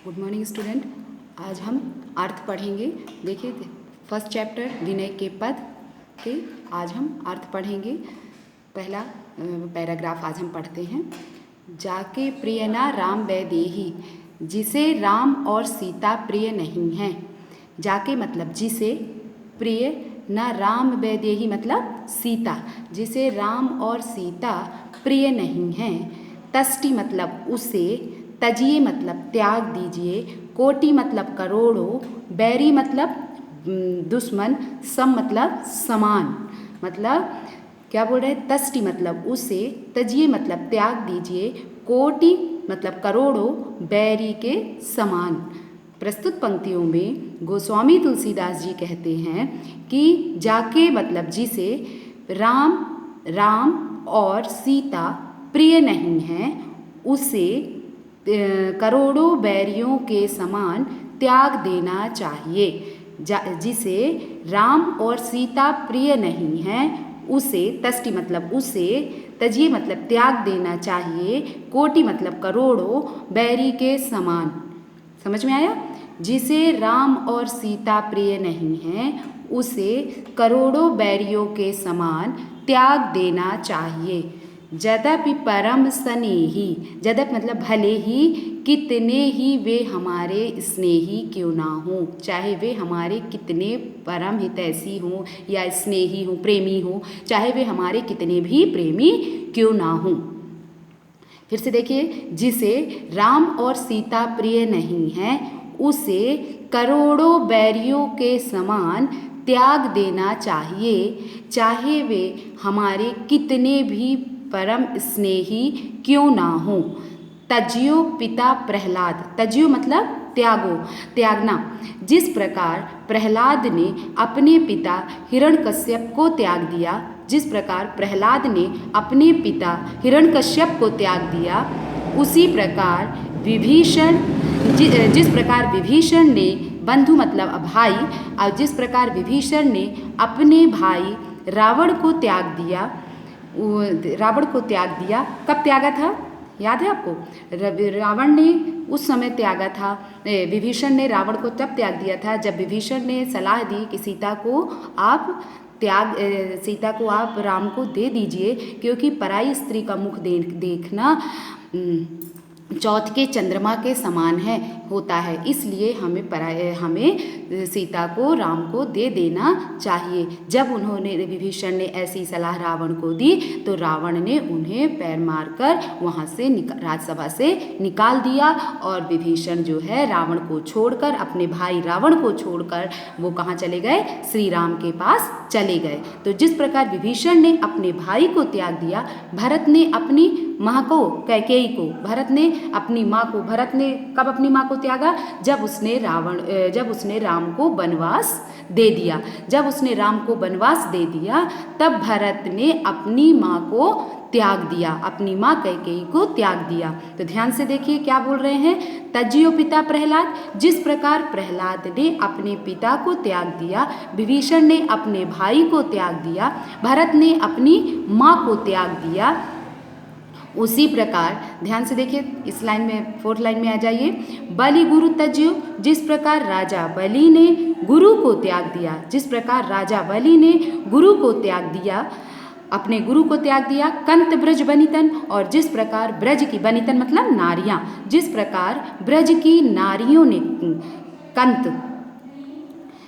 Good morning student. आज हम अर्थ पढ़ेंगे। देखिए फर्स्ट चैप्टर विनय के पद के आज हम अर्थ पढ़ेंगे। पहला पैराग्राफ आज हम पढ़ते हैं। जाके प्रिय ना राम वैदेही, जिसे राम और सीता प्रिय नहीं हैं। जाके मतलब जिसे, प्रिय न राम वैदेही मतलब सीता, जिसे राम और सीता प्रिय नहीं हैं। तष्टि मतलब उसे, तजिए मतलब त्याग दीजिए, कोटि मतलब करोड़ों, बैरी मतलब दुश्मन, सम मतलब समान। मतलब क्या बोल रहे हैं? तष्टि मतलब उसे, तजिए मतलब त्याग दीजिए, कोटि मतलब करोड़ों, बैरी के समान। प्रस्तुत पंक्तियों में गोस्वामी तुलसीदास जी कहते हैं कि जाके मतलब जिसे राम और सीता प्रिय नहीं हैं, उसे करोड़ों बैरियों के समान त्याग देना चाहिए। जिसे राम और सीता प्रिय नहीं हैं, उसे, तष्टि मतलब उसे, तजिए मतलब त्याग देना चाहिए, कोटि मतलब करोड़ों, बैरी के समान। समझ में आया? जिसे राम और सीता प्रिय नहीं हैं, उसे करोड़ों बैरियों के समान त्याग देना चाहिए। यद्यपि परम स्नेही, यद्यपि मतलब भले ही, कितने ही वे हमारे स्नेही क्यों ना हों, चाहे वे हमारे कितने परम हितैषी हों या स्नेही हों, प्रेमी हों, चाहे वे हमारे कितने भी प्रेमी क्यों ना हों। फिर से देखिए, जिसे राम और सीता प्रिय नहीं हैं, उसे करोड़ों बैरियों के समान त्याग देना चाहिए, चाहे वे हमारे कितने भी परम स्नेही क्यों ना हों। तज्यो पिता प्रहलाद, तज्यो मतलब त्यागो, त्यागना। जिस प्रकार प्रहलाद ने अपने पिता हिरण्यकश्यप को त्याग दिया, जिस प्रकार प्रहलाद ने अपने पिता हिरण्यकश्यप को त्याग दिया, उसी प्रकार विभीषण, जिस प्रकार विभीषण ने, बंधु मतलब भाई, और जिस प्रकार विभीषण ने अपने भाई रावण को त्याग दिया, रावण को त्याग दिया। कब त्यागा था? याद है आपको? रावण ने उस समय त्यागा था, विभीषण ने रावण को तब त्याग दिया था जब विभीषण ने सलाह दी कि सीता को आप राम को दे दीजिए, क्योंकि पराई स्त्री का मुख देखना चौथ के चंद्रमा के समान होता है, इसलिए हमें सीता को राम को दे देना चाहिए। जब उन्होंने, विभीषण ने ऐसी सलाह रावण को दी, तो रावण ने उन्हें पैर मारकर वहाँ से राजसभा से निकाल दिया, और विभीषण जो है रावण को छोड़कर, अपने भाई रावण को छोड़कर वो कहाँ चले गए? श्री राम के पास चले गए। तो जिस प्रकार विभीषण ने अपने भाई को त्याग दिया, भरत ने अपनी माँ को, कैकेयी को, भरत ने अपनी माँ को, भरत ने कब अपनी माँ को त्यागा? जब उसने राम को वनवास दे दिया। जब उसने राम को वनवास दे दिया, तब भरत ने अपनी माँ को त्याग दिया, अपनी माँ कैकेयी को त्याग दिया। तो ध्यान से देखिए क्या बोल रहे हैं? तज्जियो पिता प्रहलाद, जिस प्रकार प्रहलाद ने अपने पिता को त्याग दिया, विभीषण ने अपने भाई को त्याग दिया, भरत ने अपनी माँ को त्याग दिया, उसी प्रकार, ध्यान से देखिए इस लाइन में, फोर्थ लाइन में आ जाइए। बलि गुरु तज्यो, जिस प्रकार राजा बलि ने गुरु को त्याग दिया, जिस प्रकार राजा बलि ने गुरु को त्याग दिया, अपने गुरु को त्याग दिया, कंत ब्रज बनितन, और जिस प्रकार ब्रज की, बनितन मतलब नारियां, जिस प्रकार ब्रज की नारियों ने, कंत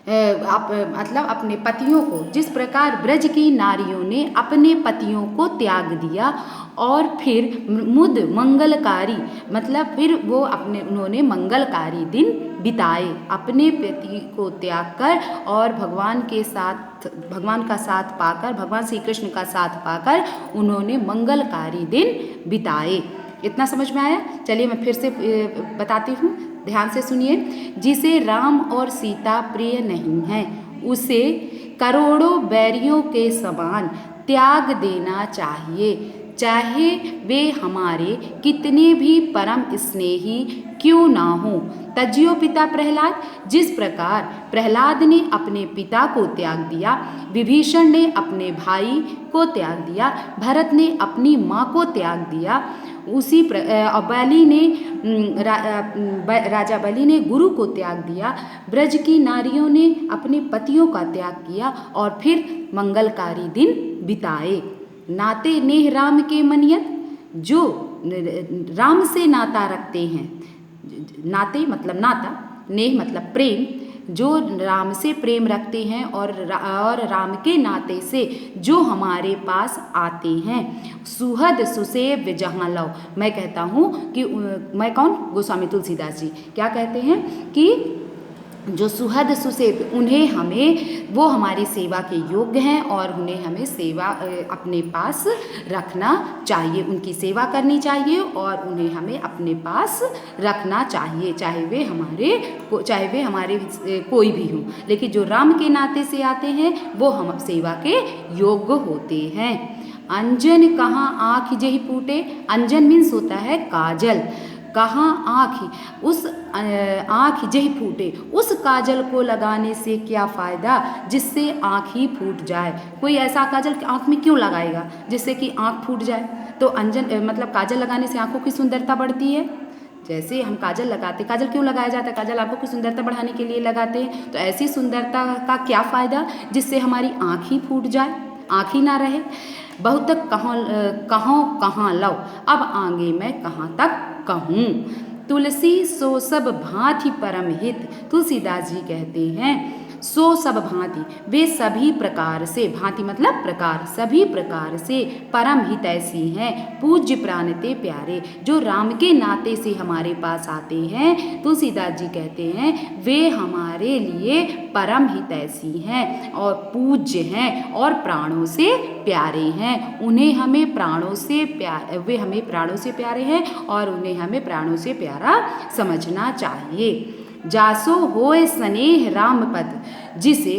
मतलब अपने पतियों को, जिस प्रकार ब्रज की नारियों ने अपने पतियों को त्याग दिया, और फिर मुद मंगलकारी मतलब फिर वो उन्होंने मंगलकारी दिन बिताए, अपने पति को त्याग कर और भगवान का साथ पाकर, भगवान श्री कृष्ण का साथ पाकर उन्होंने मंगलकारी दिन बिताए। इतना समझ में आया? चलिए मैं फिर से बताती हूँ, ध्यान से सुनिए। जिसे राम और सीता प्रिय नहीं हैं, उसे करोड़ों बैरियों के समान त्याग देना चाहिए, चाहे वे हमारे कितने भी परम स्नेही क्यों ना हों। तज्जियो पिता प्रहलाद, जिस प्रकार प्रहलाद ने अपने पिता को त्याग दिया, विभीषण ने अपने भाई को त्याग दिया, भरत ने अपनी माँ को त्याग दिया, बलि ने राजा बलि ने गुरु को त्याग दिया, ब्रज की नारियों ने अपने पतियों का त्याग किया और फिर मंगलकारी दिन बिताए। नाते नेह राम के मनियत, जो राम से नाता रखते हैं, नाते मतलब नाता, नेह मतलब प्रेम, जो राम से प्रेम रखते हैं और राम के नाते से जो हमारे पास आते हैं। सुहद सुसेव जहाँ लव, मैं कहता हूँ कि मैं कौन, गोस्वामी तुलसीदास जी क्या कहते हैं कि जो सुहद सुसेव, उन्हें हमें, वो हमारी सेवा के योग्य हैं और उन्हें हमें सेवा अपने पास रखना चाहिए, उनकी सेवा करनी चाहिए और उन्हें हमें अपने पास रखना चाहिए, चाहे वे हमारे कोई भी हों, लेकिन जो राम के नाते से आते हैं वो हम सेवा के योग्य होते हैं। अंजन कहाँ आँख जही फूटे, अंजन मीन्स होता है काजल, कहाँ आँख, उस आँख जही फूटे, उस काजल को लगाने से क्या फ़ायदा जिससे आँख ही फूट जाए। कोई ऐसा काजल आँख में क्यों लगाएगा जिससे कि आँख फूट जाए। तो अंजन मतलब काजल लगाने से आँखों की सुंदरता बढ़ती है। जैसे हम काजल लगाते, काजल क्यों लगाया जाता है, काजल आँखों की सुंदरता बढ़ाने के लिए लगाते हैं। तो ऐसी सुंदरता का क्या फ़ायदा जिससे हमारी आँख ही फूट जाए, आँख ही ना रहे। बहुत कहाँ लव, अब आगे मैं कहाँ तक कहूँ। तुलसी सो सब भांति परम हित, तुलसीदास जी कहते हैं सो सब भांति, वे सभी प्रकार से, भांति मतलब प्रकार, सभी प्रकार से परम हितैषी हैं, पूज्य प्राणते प्यारे, जो राम के नाते से हमारे पास आते हैं। तुलसीदास जी कहते हैं वे हमारे लिए परम हितैषी हैं और पूज्य हैं और प्राणों से प्यारे हैं। उन्हें हमें प्राणों से वे हमें प्राणों से प्यारे हैं और उन्हें हमें प्राणों से प्यारा समझना चाहिए। जासो होए स्नेह राम पद, जिसे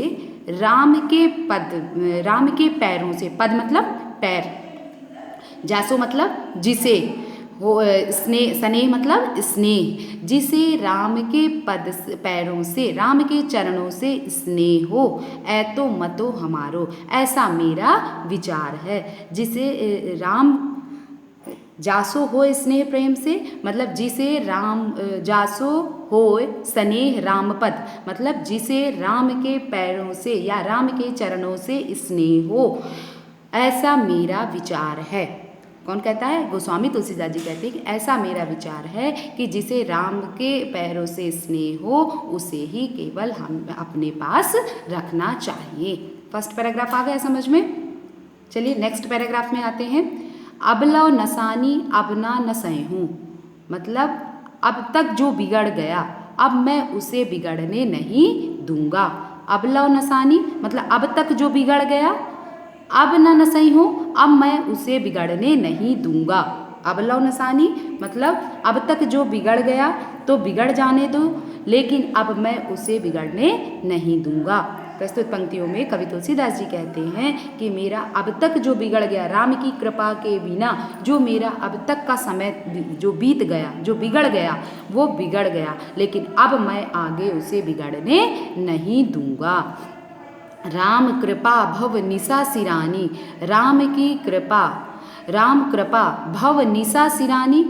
राम के पैरों से, पद मतलब पैर, जासो मतलब जिसे, हो स्नेह मतलब स्नेह, जिसे राम के पैरों से, राम के चरणों से स्नेह हो, ऐतो मतो हमारो, ऐसा मेरा विचार है। जिसे राम, जासो हो स्नेह प्रेम से, मतलब जिसे राम, जासो हो स्नेह राम पद, मतलब जिसे राम के पैरों से या राम के चरणों से स्नेह हो, ऐसा मेरा विचार है। कौन कहता है, गोस्वामी तुलसीदास जी कहते हैं कि ऐसा मेरा विचार है कि जिसे राम के पैरों से स्नेह हो उसे ही केवल हम अपने पास रखना चाहिए। फर्स्ट पैराग्राफ आ गया समझ में। चलिए नेक्स्ट पैराग्राफ में आते हैं। अब लव नसानी अब ना नसहूँ, मतलब अब तक जो बिगड़ गया अब मैं उसे बिगड़ने नहीं दूंगा। अब लव नसानी मतलब अब तक जो बिगड़ गया, अब न नसहूँ, अब मैं उसे बिगड़ने नहीं दूंगा। अब लव नसानी मतलब अब तक जो बिगड़ गया तो बिगड़ जाने दो, लेकिन अब मैं उसे बिगड़ने नहीं दूंगा। प्रस्तुत पंक्तियों में कवि तुलसीदास जी कहते हैं कि मेरा अब तक जो बिगड़ गया, राम की कृपा के बिना जो मेरा अब तक का समय जो बीत गया, जो बिगड़ गया वो बिगड़ गया, लेकिन अब मैं आगे उसे बिगड़ने नहीं दूंगा। राम कृपा भव निशा सिरानी, राम की कृपा, राम कृपा भव निशा सिरानी,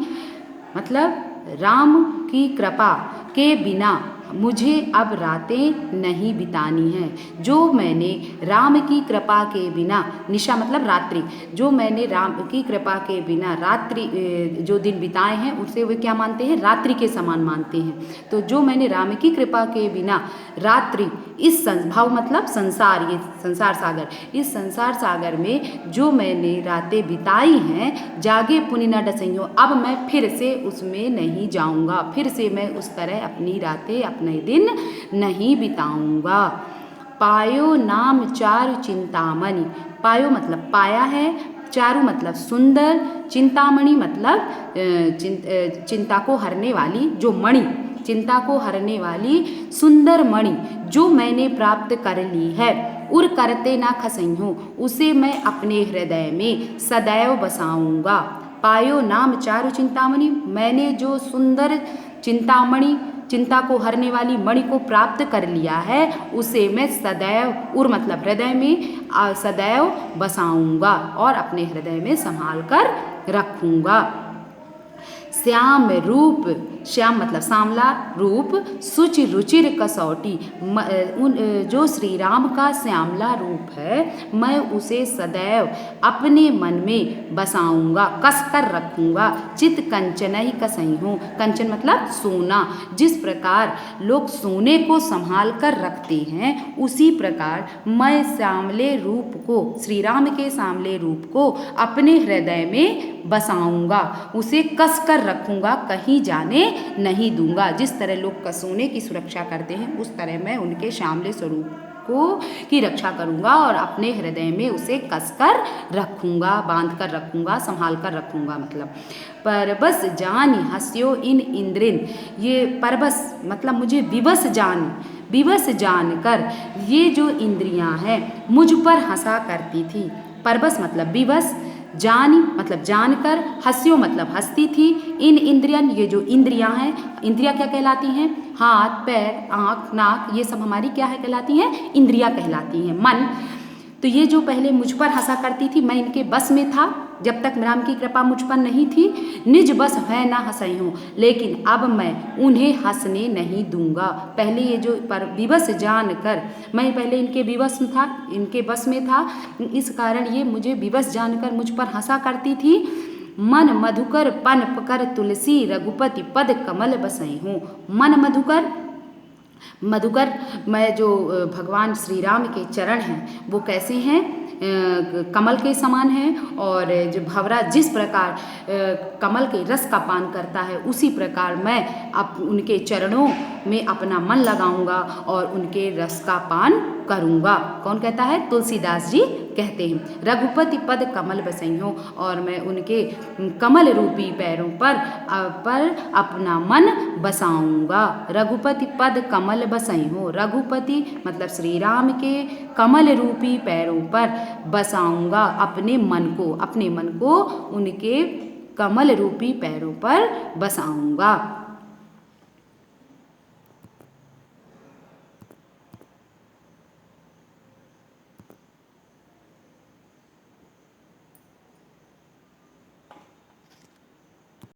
मतलब राम की कृपा के बिना मुझे अब रातें नहीं बितानी हैं। जो मैंने राम की कृपा के बिना, निशा मतलब रात्रि, जो मैंने राम की कृपा के बिना रात्रि जो दिन बिताए हैं उसे वे क्या मानते हैं, रात्रि के समान मानते हैं। तो जो मैंने राम की कृपा के बिना रात्रि, इस भाव मतलब संसार, ये संसार सागर, इस संसार सागर में जो मैंने रातें बिताई हैं, जागे पुनि न डसइयो, अब मैं फिर से उसमें नहीं जाऊंगा, फिर से मैं उस तरह अपनी रातें अपने दिन नहीं बिताऊंगा। पायो नाम चारु चिंतामणि, पायो मतलब पाया है, चारु मतलब सुंदर, चिंतामणि मतलब चिंता को हरने वाली जो मणि, चिंता को हरने वाली सुंदर मणि जो मैंने प्राप्त कर ली है, उर करते ना खसइयो, उसे मैं अपने हृदय में सदैव बसाऊंगा। पायो नाम चारु चिंतामणि, मैंने जो सुंदर चिंतामणि, चिंता को हरने वाली मणि को प्राप्त कर लिया है, उसे मैं सदैव, उर मतलब हृदय में, सदैव बसाऊंगा और अपने हृदय में संभाल कर रखूंगा। श्याम रूप, श्याम मतलब सांवला रूप, सुचि रुचिर कसौटी, जो श्री राम का श्यामला रूप है मैं उसे सदैव अपने मन में बसाऊंगा, कस कर रखूंगा। चित कंचन ही कसई हूँ, कंचन मतलब सोना, जिस प्रकार लोग सोने को संभाल कर रखते हैं उसी प्रकार मैं श्यामले रूप को, श्री राम के श्यामले रूप को अपने हृदय में बसाऊंगा, उसे कस कर रखूंगा, कहीं जाने नहीं दूंगा। जिस तरह लोग सोने की सुरक्षा करते हैं उस तरह मैं उनके श्यामले स्वरूप को की रक्षा करूंगा और अपने हृदय में उसे कस कर रखूंगा, बांध कर रखूंगा, संभाल कर रखूंगा। मतलब परबस जान हस्यो इन इंद्रिन, ये परबस मतलब मुझे विवश जानकर ये जो इंद्रियां हैं मुझ पर हंसा करती थी। परबस मतलब विवश, जानी मतलब जानकर, हस्यो मतलब हंसती थी, इन इंद्रियन ये जो इंद्रियां हैं, इंद्रियां क्या कहलाती हैं? हाथ, पैर, आँख, नाक, ये सब हमारी क्या है कहलाती हैं? इंद्रियां कहलाती हैं। मन, तो ये जो पहले मुझ पर हंसा करती थी, मैं इनके बस में था जब तक राम की कृपा मुझ पर नहीं थी। निज बस है ना हंसई हूँ, लेकिन अब मैं उन्हें हंसने नहीं दूंगा। पहले ये जो पर विवश जान कर, मैं पहले इनके विवश में था, इनके बस में था, इस कारण ये मुझे विवश जानकर मुझ पर हंसा करती थी। मन मधुकर पन पकर तुलसी रघुपति पद कमल बसई हूँ। मन मधुकर, मधुकर मैं जो भगवान श्री राम के चरण हैं वो कैसे हैं? कमल के समान हैं, और जो भंवरा जिस प्रकार कमल के रस का पान करता है उसी प्रकार मैं उनके चरणों में अपना मन लगाऊंगा और उनके रस का पान करूंगा। कौन कहता है? तुलसीदास जी कहते हैं। रघुपति पद कमल बसई हूँ, और मैं उनके कमल रूपी पैरों पर अपना मन बसाऊंगा। रघुपति पद कमल बसई हूँ, रघुपति मतलब श्री राम के कमल रूपी पैरों पर बसाऊंगा अपने मन को उनके कमल रूपी पैरों पर बसाऊंगा।